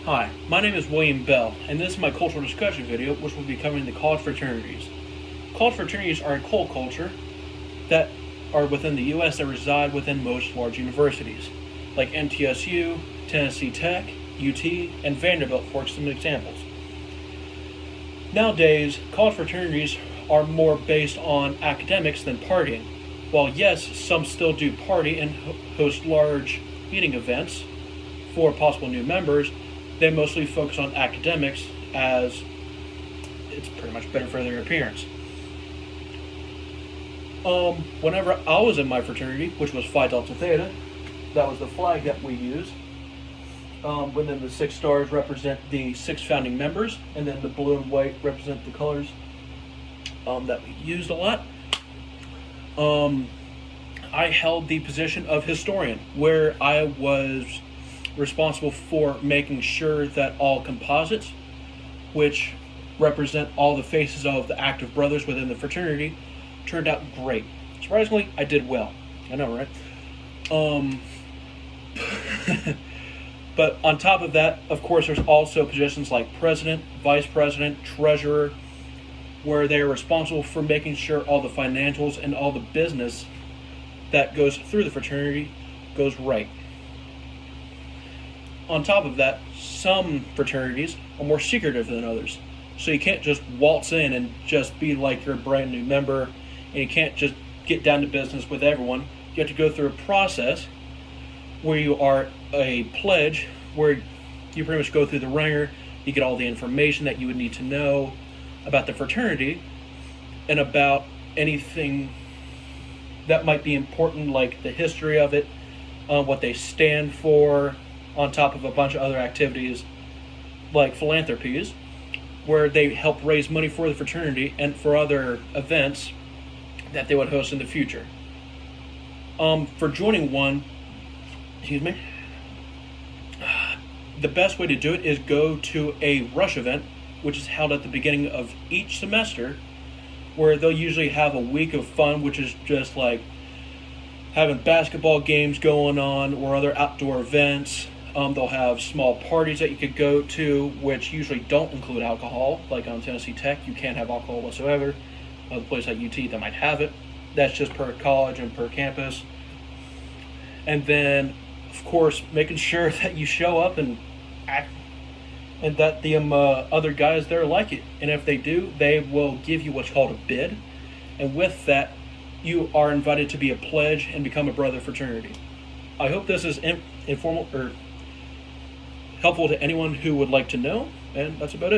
Hi, my name is William Bell, and this is my cultural discussion video, which will be covering the college fraternities. College fraternities are a cult culture that are within the U.S. that reside within most large universities, like MTSU, Tennessee Tech, UT, and Vanderbilt, for some examples. Nowadays, college fraternities are more based on academics than partying. While yes, some still do party and host large meeting events for possible new members, they mostly focus on academics as it's pretty much better for their appearance. Whenever I was in my fraternity, which was Phi Delta Theta, that was the flag that we used. Within the 6 stars represent the 6 founding members, and then the blue and white represent the colors that we used a lot. I held the position of historian, where I was responsible for making sure that all composites, which represent all the faces of the active brothers within the fraternity, turned out great. Surprisingly, I did well. I know, right? But on top of that, of course, there's also positions like president, vice president, treasurer, where they are responsible for making sure all the financials and all the business that goes through the fraternity goes right. On top of that, some fraternities are more secretive than others. So you can't just waltz in and just be like you're a brand new member, and you can't just get down to business with everyone. You have to go through a process where you are a pledge, where you pretty much go through the ringer, you get all the information that you would need to know about the fraternity and about anything that might be important, like the history of it, what they stand for, on top of a bunch of other activities like philanthropies, where they help raise money for the fraternity and for other events that they would host in the future. For joining one, the best way to do it is go to a rush event, which is held at the beginning of each semester, where they'll usually have a week of fun, which is just like having basketball games going on or other outdoor events. They'll have small parties that you could go to, which usually don't include alcohol. Like on Tennessee Tech, you can't have alcohol whatsoever. A place like UT that might have it. That's just per college and per campus. And then, of course, making sure that you show up and act, and that the other guys there like it. And if they do, they will give you what's called a bid. And with that, you are invited to be a pledge and become a brother fraternity. I hope this is informal or helpful to anyone who would like to know, and that's about it.